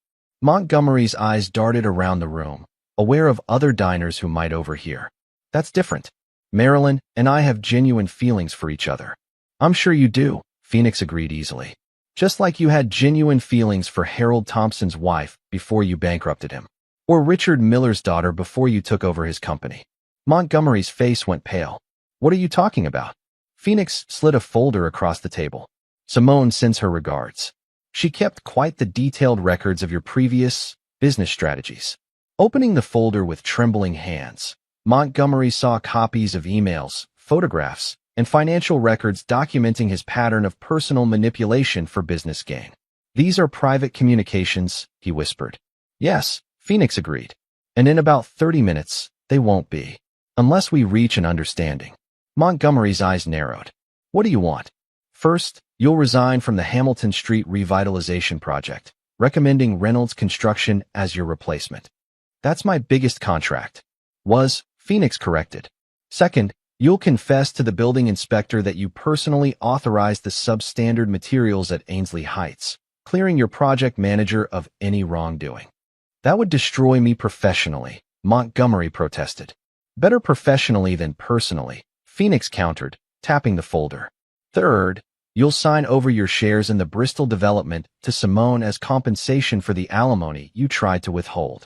Montgomery's eyes darted around the room, aware of other diners who might overhear. That's different. Marilyn and I have genuine feelings for each other. I'm sure you do, Phoenix agreed easily. Just like you had genuine feelings for Harold Thompson's wife before you bankrupted him, or Richard Miller's daughter before you took over his company. Montgomery's face went pale. What are you talking about? Phoenix slid a folder across the table. Simone sends her regards. She kept quite the detailed records of your previous business strategies. Opening the folder with trembling hands, Montgomery saw copies of emails, photographs, and financial records documenting his pattern of personal manipulation for business gain. These are private communications, he whispered. Yes, Phoenix agreed. And in about 30 minutes, they won't be. Unless we reach an understanding. Montgomery's eyes narrowed. What do you want? First, you'll resign from the Hamilton Street Revitalization Project, recommending Reynolds Construction as your replacement. That's my biggest contract. Phoenix corrected. Second, you'll confess to the building inspector that you personally authorized the substandard materials at Ainsley Heights, clearing your project manager of any wrongdoing. That would destroy me professionally, Montgomery protested. Better professionally than personally, Phoenix countered, tapping the folder. Third, you'll sign over your shares in the Bristol development to Simone as compensation for the alimony you tried to withhold.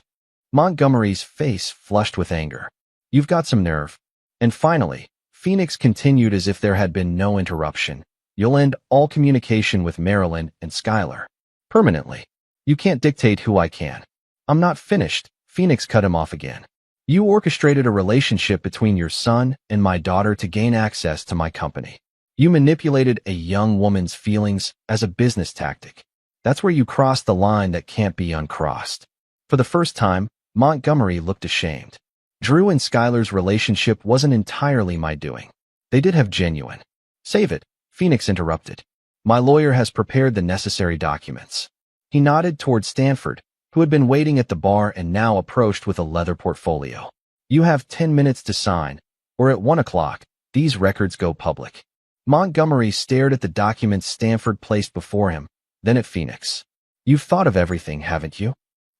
Montgomery's face flushed with anger. You've got some nerve. And finally, Phoenix continued as if there had been no interruption. You'll end all communication with Marilyn and Skylar. Permanently. You can't dictate who I can. I'm not finished, Phoenix cut him off again. You orchestrated a relationship between your son and my daughter to gain access to my company. You manipulated a young woman's feelings as a business tactic. That's where you crossed the line that can't be uncrossed. For the first time, Montgomery looked ashamed. Drew and Skylar's relationship wasn't entirely my doing. They did have genuine. Save it, Phoenix interrupted. My lawyer has prepared the necessary documents. He nodded toward Stanford, who had been waiting at the bar and now approached with a leather portfolio. You have 10 minutes to sign, or at 1 o'clock, these records go public. Montgomery stared at the documents Stanford placed before him, then at Phoenix. You've thought of everything, haven't you?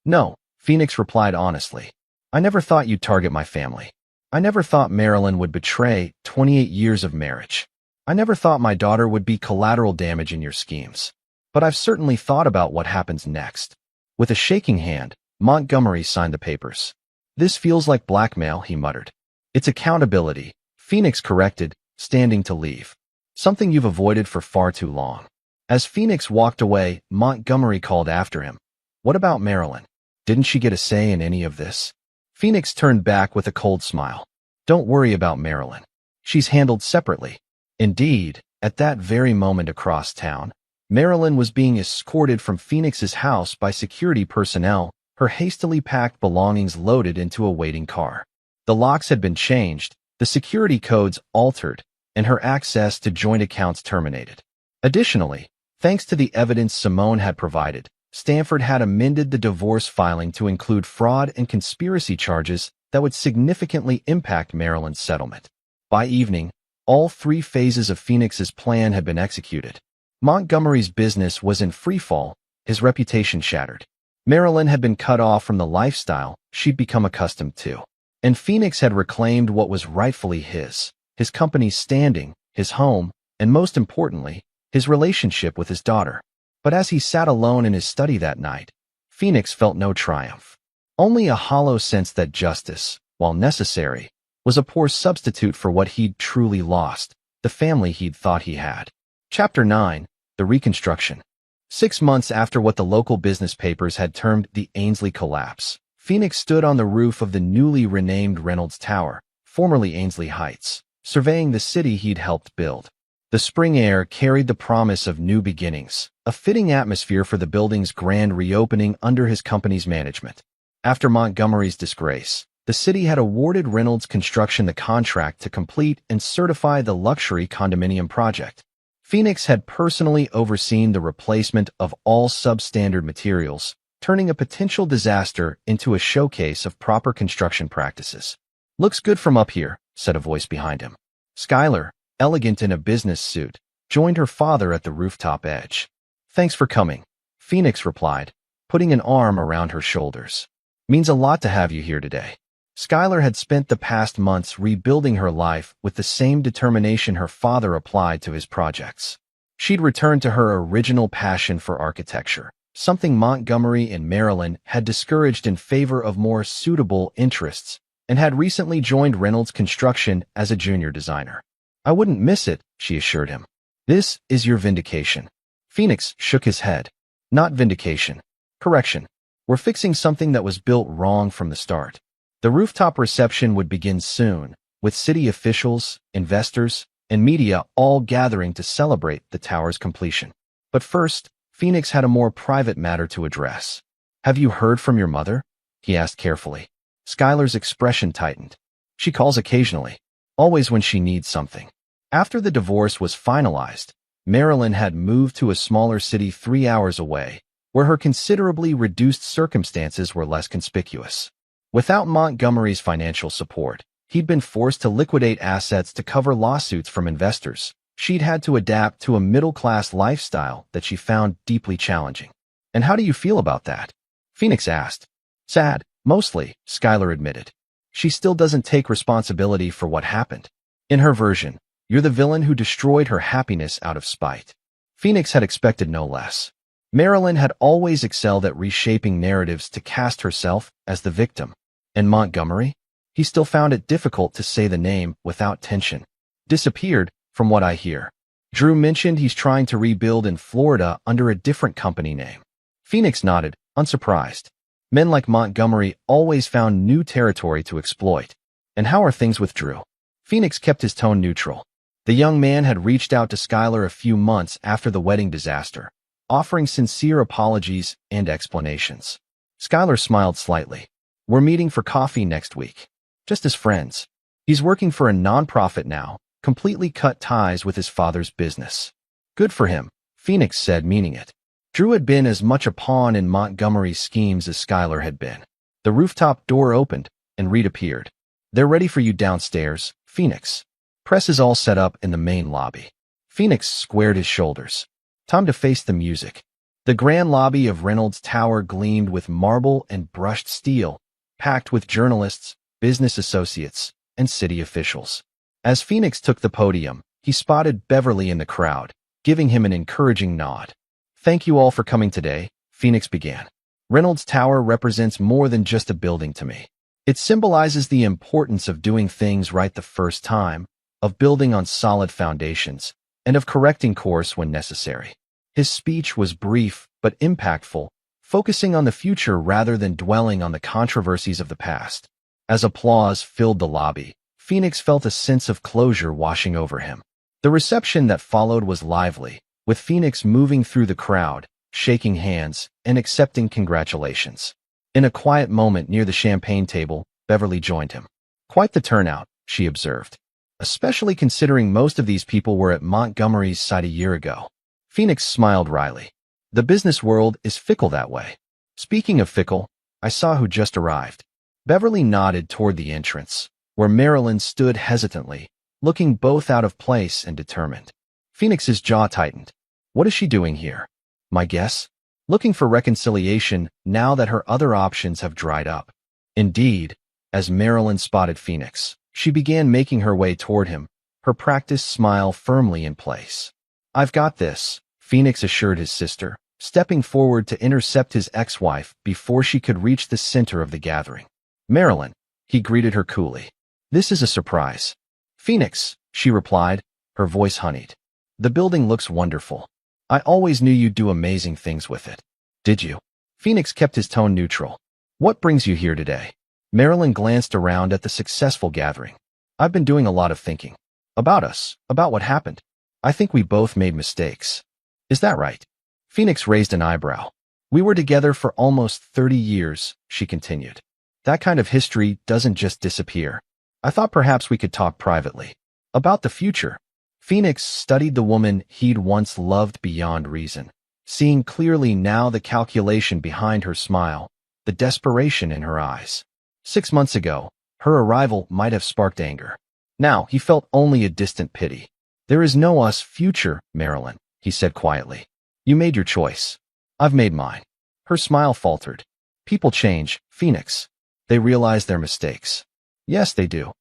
No, Phoenix replied honestly. I never thought you'd target my family. I never thought Marilyn would betray 28 years of marriage. I never thought my daughter would be collateral damage in your schemes. But I've certainly thought about what happens next. With a shaking hand, Montgomery signed the papers. This feels like blackmail, he muttered. It's accountability, Phoenix corrected, standing to leave. Something you've avoided for far too long. As Phoenix walked away, Montgomery called after him. What about Marilyn? Didn't she get a say in any of this? Phoenix turned back with a cold smile. Don't worry about Marilyn. She's handled separately. Indeed, at that very moment across town, Marilyn was being escorted from Phoenix's house by security personnel, her hastily packed belongings loaded into a waiting car. The locks had been changed, the security codes altered, and her access to joint accounts terminated. Additionally, thanks to the evidence Simone had provided, Stanford had amended the divorce filing to include fraud and conspiracy charges that would significantly impact Marilyn's settlement. By evening, all 3 phases of Phoenix's plan had been executed. Montgomery's business was in freefall, his reputation shattered. Marilyn had been cut off from the lifestyle she'd become accustomed to. And Phoenix had reclaimed what was rightfully his company's standing, his home, and most importantly, his relationship with his daughter. But as he sat alone in his study that night, Phoenix felt no triumph. Only a hollow sense that justice, while necessary, was a poor substitute for what he'd truly lost, the family he'd thought he had. Chapter 9, The Reconstruction. 6 months after what the local business papers had termed the Ainsley collapse, Phoenix stood on the roof of the newly renamed Reynolds Tower, formerly Ainsley Heights, surveying the city he'd helped build. The spring air carried the promise of new beginnings, a fitting atmosphere for the building's grand reopening under his company's management. After Montgomery's disgrace, the city had awarded Reynolds Construction the contract to complete and certify the luxury condominium project. Phoenix had personally overseen the replacement of all substandard materials, turning a potential disaster into a showcase of proper construction practices. Looks good from up here, said a voice behind him. Skylar, elegant in a business suit, joined her father at the rooftop edge. Thanks for coming, Phoenix replied, putting an arm around her shoulders. Means a lot to have you here today. Skylar had spent the past months rebuilding her life with the same determination her father applied to his projects. She'd returned to her original passion for architecture, something Montgomery and Marilyn had discouraged in favor of more suitable interests, and had recently joined Reynolds Construction as a junior designer. I wouldn't miss it, she assured him. This is your vindication. Phoenix shook his head. Not vindication. Correction. We're fixing something that was built wrong from the start. The rooftop reception would begin soon, with city officials, investors, and media all gathering to celebrate the tower's completion. But first, Phoenix had a more private matter to address. Have you heard from your mother? He asked carefully. Skylar's expression tightened. She calls occasionally, always when she needs something. After the divorce was finalized, Marilyn had moved to a smaller city 3 hours away, where her considerably reduced circumstances were less conspicuous. Without Montgomery's financial support, he'd been forced to liquidate assets to cover lawsuits from investors. She'd had to adapt to a middle-class lifestyle that she found deeply challenging. And how do you feel about that? Phoenix asked. Sad, mostly, Skylar admitted. She still doesn't take responsibility for what happened. In her version, you're the villain who destroyed her happiness out of spite. Phoenix had expected no less. Marilyn had always excelled at reshaping narratives to cast herself as the victim. And Montgomery? He still found it difficult to say the name without tension. Disappeared, from what I hear. Drew mentioned he's trying to rebuild in Florida under a different company name. Phoenix nodded, unsurprised. Men like Montgomery always found new territory to exploit. And how are things with Drew? Phoenix kept his tone neutral. The young man had reached out to Skylar a few months after the wedding disaster, offering sincere apologies and explanations. Skylar smiled slightly. We're meeting for coffee next week. Just as friends. He's working for a nonprofit now, completely cut ties with his father's business. Good for him, Phoenix said, meaning it. Drew had been as much a pawn in Montgomery's schemes as Skylar had been. The rooftop door opened, and Reed appeared. They're ready for you downstairs, Phoenix. Press is all set up in the main lobby. Phoenix squared his shoulders. Time to face the music. The grand lobby of Reynolds Tower gleamed with marble and brushed steel, packed with journalists, business associates, and city officials. As Phoenix took the podium, he spotted Beverly in the crowd, giving him an encouraging nod. Thank you all for coming today, Phoenix began. Reynolds Tower represents more than just a building to me. It symbolizes the importance of doing things right the first time, of building on solid foundations, and of correcting course when necessary. His speech was brief but impactful, focusing on the future rather than dwelling on the controversies of the past. As applause filled the lobby, Phoenix felt a sense of closure washing over him. The reception that followed was lively, with Phoenix moving through the crowd, shaking hands, and accepting congratulations. In a quiet moment near the champagne table, Beverly joined him. Quite the turnout, she observed. Especially considering most of these people were at Montgomery's site a year ago. Phoenix smiled wryly. The business world is fickle that way. Speaking of fickle, I saw who just arrived. Beverly nodded toward the entrance, where Marilyn stood hesitantly, looking both out of place and determined. Phoenix's jaw tightened. What is she doing here? My guess? Looking for reconciliation now that her other options have dried up. Indeed, as Marilyn spotted Phoenix, she began making her way toward him, her practiced smile firmly in place. I've got this, Phoenix assured his sister, stepping forward to intercept his ex-wife before she could reach the center of the gathering. Marilyn, he greeted her coolly. This is a surprise. Phoenix, she replied, her voice honeyed. The building looks wonderful. I always knew you'd do amazing things with it. Did you? Phoenix kept his tone neutral. What brings you here today? Marilyn glanced around at the successful gathering. I've been doing a lot of thinking. About us, about what happened. I think we both made mistakes. Is that right? Phoenix raised an eyebrow. We were together for almost 30 years, she continued. That kind of history doesn't just disappear. I thought perhaps we could talk privately. About the future. Phoenix studied the woman he'd once loved beyond reason, seeing clearly now the calculation behind her smile, the desperation in her eyes. 6 months ago, her arrival might have sparked anger. Now he felt only a distant pity. There is no us future, Marilyn, he said quietly. You made your choice. I've made mine. Her smile faltered. People change, Phoenix. They realize their mistakes. Yes, they do.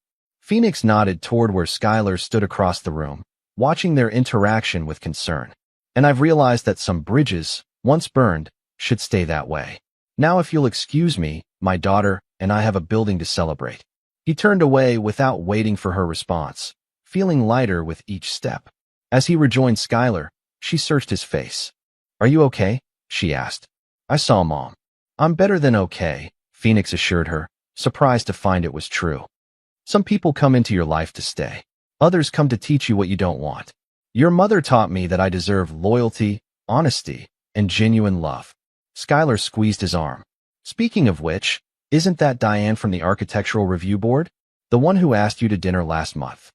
Phoenix nodded toward where Skylar stood across the room, watching their interaction with concern. And I've realized that some bridges, once burned, should stay that way. Now if you'll excuse me, my daughter and I have a building to celebrate." He turned away without waiting for her response, feeling lighter with each step. As he rejoined Skylar, she searched his face. "Are you okay?" she asked. "I saw Mom." "I'm better than okay," Phoenix assured her, surprised to find it was true. "Some people come into your life to stay. Others come to teach you what you don't want. Your mother taught me that I deserve loyalty, honesty, and genuine love." Skylar squeezed his arm. "Speaking of which, isn't that Diane from the Architectural Review Board? The one who asked you to dinner last month?"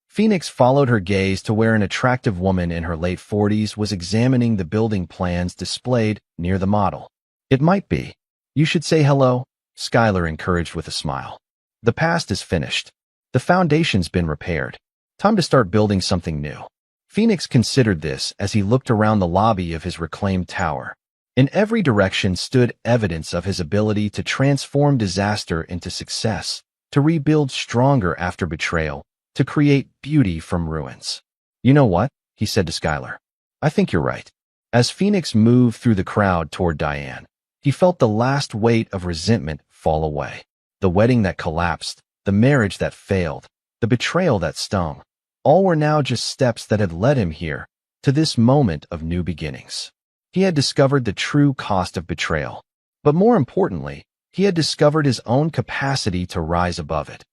Phoenix followed her gaze to where an attractive woman in her late 40s was examining the building plans displayed near the model. "It might be. You should say hello," Skylar encouraged with a smile. "The past is finished. The foundation's been repaired. Time to start building something new." Phoenix considered this as he looked around the lobby of his reclaimed tower. In every direction stood evidence of his ability to transform disaster into success, to rebuild stronger after betrayal, to create beauty from ruins. "You know what?" he said to Skylar. "I think you're right." As Phoenix moved through the crowd toward Diane, he felt the last weight of resentment fall away. The wedding that collapsed, the marriage that failed, the betrayal that stung, all were now just steps that had led him here, to this moment of new beginnings. He had discovered the true cost of betrayal. But more importantly, he had discovered his own capacity to rise above it,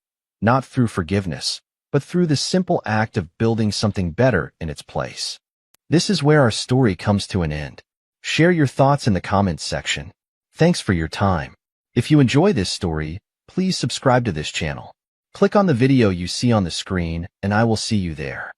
not through forgiveness, but through the simple act of building something better in its place. This is where our story comes to an end. Share your thoughts in the comments section. Thanks for your time. If you enjoy this story, please subscribe to this channel. Click on the video you see on the screen, and I will see you there.